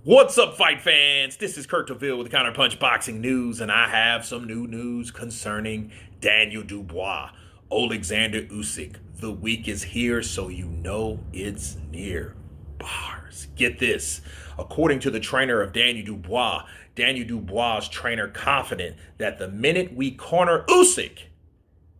What's up, fight fans? This is Kurt DeVille with Counterpunch Boxing News, and I have some new news concerning Daniel Dubois, Oleksandr Usyk. The week is here, so you know it's near. Bars. Get this. According to the trainer of Daniel Dubois' trainer confident that the minute we corner Usyk,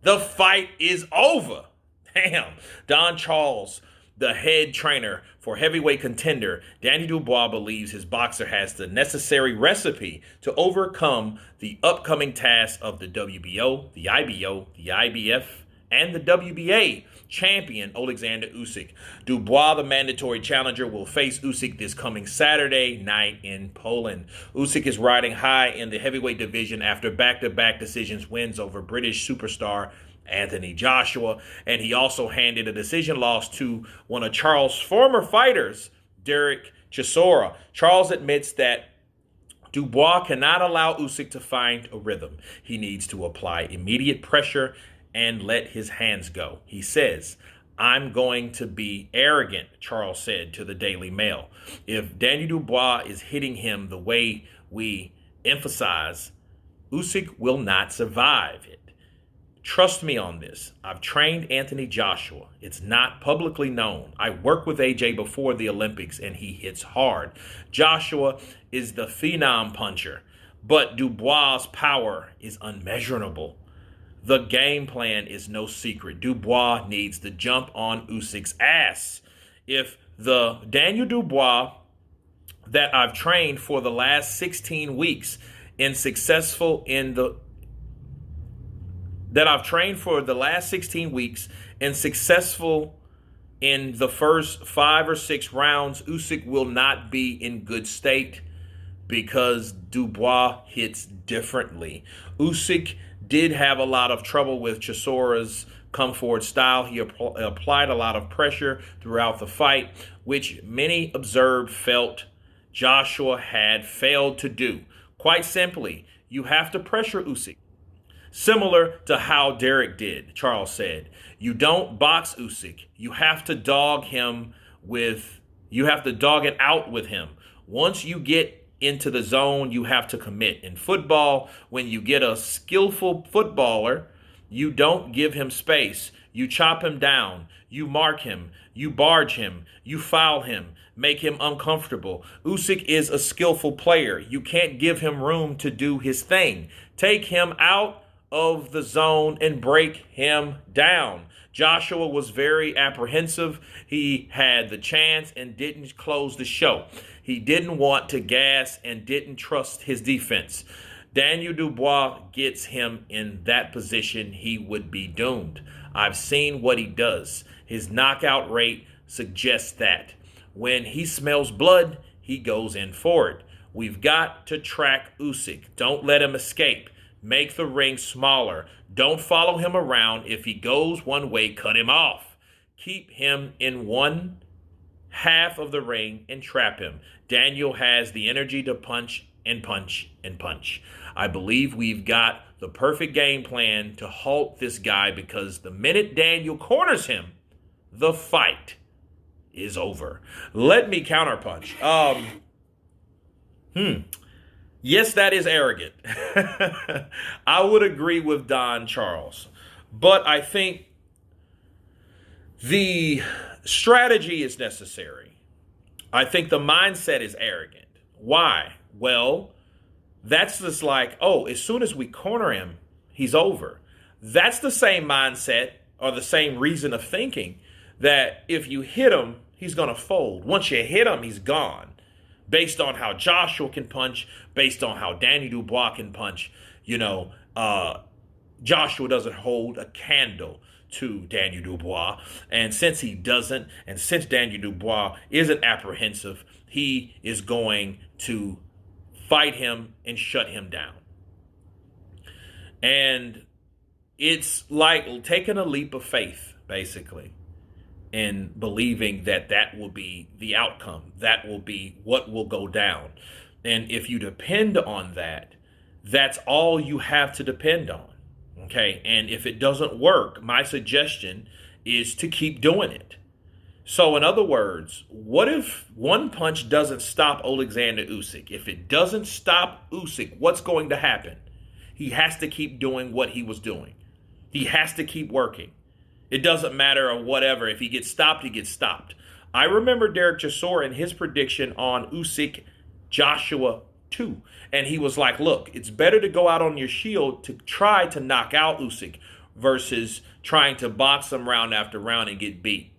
the fight is over. Damn. Don Charles, the head trainer for heavyweight contender, Daniel Dubois believes his boxer has the necessary recipe to overcome the upcoming tasks of the WBO, the IBO, the IBF, and the WBA champion Oleksandr Usyk. Dubois, the mandatory challenger, will face Usyk this coming Saturday night in Poland. Usyk is riding high in the heavyweight division after back-to-back decisions wins over British superstar Anthony Joshua, and he also handed a decision loss to one of Charles' former fighters, Derek Chisora. Charles admits that Dubois cannot allow Usyk to find a rhythm. He needs to apply immediate pressure and let his hands go. He says, "I'm going to be arrogant," Charles said to the Daily Mail. "If Daniel Dubois is hitting him the way we emphasize, Usyk will not survive it. Trust me on this. I've trained Anthony Joshua. It's not publicly known. I worked with AJ before the Olympics, and he hits hard. Joshua is the phenom puncher, but Dubois' power is unmeasurable. The game plan is no secret. Dubois needs to jump on Usyk's ass. If the Daniel Dubois that I've trained for the last 16 weeks in successful in the first 5 or 6 rounds, Usyk will not be in good state because Dubois hits differently." Usyk did have a lot of trouble with Chisora's come forward style. He applied a lot of pressure throughout the fight, which many observed felt Joshua had failed to do. Quite simply, you have to pressure Usyk, similar to how Derek did, Charles said. You don't box Usyk. You have to dog it out with him. Once you get into the zone, you have to commit. In football, when you get a skillful footballer, you don't give him space. You chop him down. You mark him. You barge him. You foul him. Make him uncomfortable. Usyk is a skillful player. You can't give him room to do his thing. Take him out of the zone and break him down. Joshua was very apprehensive. He had the chance and didn't close the show. He didn't want to gas and didn't trust his defense. Daniel Dubois gets him in that position, he would be doomed. I've seen what he does. His knockout rate suggests that. When he smells blood, he goes in for it. We've got to track Usyk. Don't let him escape. Make the ring smaller. Don't follow him around. If he goes one way, cut him off. Keep him in one half of the ring and trap him. Daniel has the energy to punch and punch and punch. I believe we've got the perfect game plan to halt this guy because the minute Daniel corners him, the fight is over. Let me counterpunch. Yes, that is arrogant. I would agree with Don Charles. But I think the strategy is necessary. I think the mindset is arrogant. Why? Well, that's just like, oh, as soon as we corner him, he's over. That's the same mindset or the same reason of thinking that if you hit him, he's going to fold. Once you hit him, he's gone. Based on how Joshua can punch, based on how Daniel Dubois can punch, Joshua doesn't hold a candle to Daniel Dubois. And since he doesn't, and since Daniel Dubois isn't apprehensive, he is going to fight him and shut him down. And it's like taking a leap of faith, basically, in believing that that will be the outcome. That will be what will go down. And if you depend on that, that's all you have to depend on. Okay? And if it doesn't work, my suggestion is to keep doing it. So, in other words, what if one punch doesn't stop Oleksandr Usyk? If it doesn't stop Usyk, what's going to happen? He has to keep doing what he was doing. He has to keep working. It doesn't matter or whatever. If he gets stopped, he gets stopped. I remember Derek Chisora and his prediction on Usyk Joshua 2. And he was like, look, it's better to go out on your shield to try to knock out Usyk versus trying to box him round after round and get beat.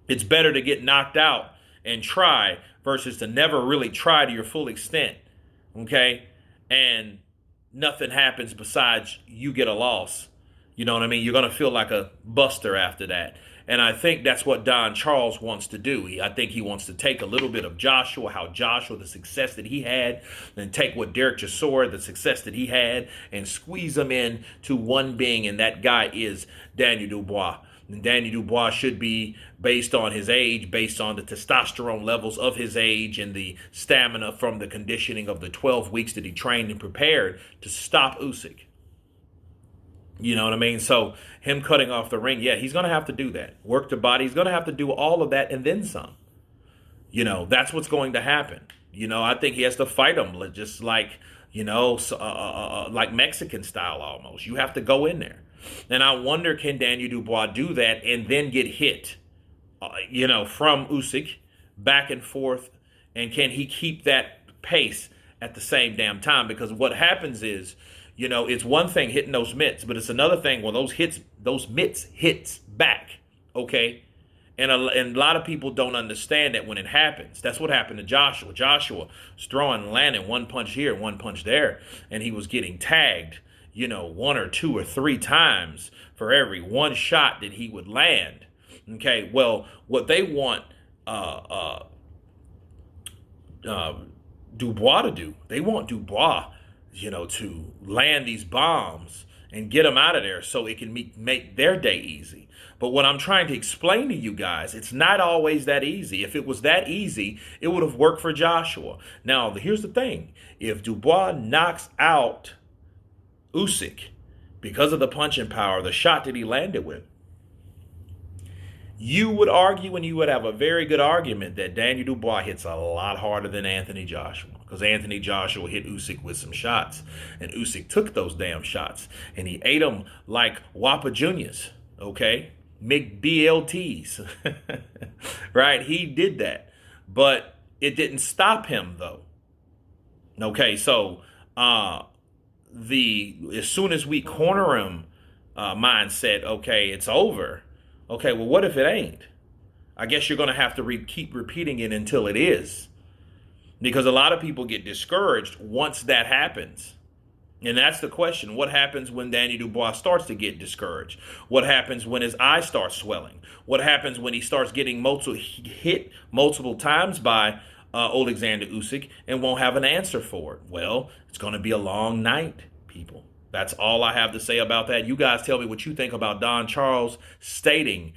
It's better to get knocked out and try versus to never really try to your full extent. Okay? And nothing happens besides you get a loss. You know what I mean? You're going to feel like a buster after that. And I think that's what Don Charles wants to do. I think he wants to take a little bit of Joshua, the success that he had, and take what Derek Chisora, the success that he had, and squeeze them in to one being, and that guy is Daniel Dubois. And Daniel Dubois should be, based on his age, based on the testosterone levels of his age and the stamina from the conditioning of the 12 weeks that he trained and prepared to stop Usyk. You know what I mean? So him cutting off the ring, yeah, he's going to have to do that. Work the body. He's going to have to do all of that and then some. You know, that's what's going to happen. You know, I think he has to fight him just like, like Mexican style almost. You have to go in there. And I wonder, can Daniel Dubois do that and then get hit, from Usyk back and forth? And can he keep that pace at the same damn time? Because what happens is, it's one thing hitting those mitts, but it's another thing when those mitts hits back, okay? And a lot of people don't understand that when it happens. That's what happened to Joshua. Joshua was throwing and landing one punch here, one punch there, and he was getting tagged, one or two or three times for every one shot that he would land. Okay, well, what they want Dubois to do, they want Dubois to land these bombs and get them out of there so it can make their day easy. But what I'm trying to explain to you guys, it's not always that easy. If it was that easy, it would have worked for Joshua. Now, here's the thing. If Dubois knocks out Usyk because of the punching power, the shot that he landed with, you would argue, and you would have a very good argument, that Daniel Dubois hits a lot harder than Anthony Joshua, because Anthony Joshua hit Usyk with some shots, and Usyk took those damn shots, and he ate them like Whopper Juniors, okay? McBLTs, right? He did that, but it didn't stop him, though. Okay, so as soon as we corner him mindset, okay, it's over. Okay, well, what if it ain't? I guess you're going to have to keep repeating it until it is. Because a lot of people get discouraged once that happens. And that's the question. What happens when Daniel Dubois starts to get discouraged? What happens when his eye starts swelling? What happens when he starts getting hit multiple times by Oleksandr Usyk and won't have an answer for it? Well, it's going to be a long night, people. That's all I have to say about that. You guys tell me what you think about Don Charles stating,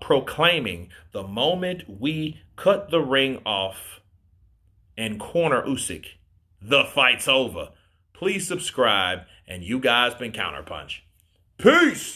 proclaiming, the moment we cut the ring off and corner Usyk, the fight's over. Please subscribe, and you guys been Counterpunch. Peace!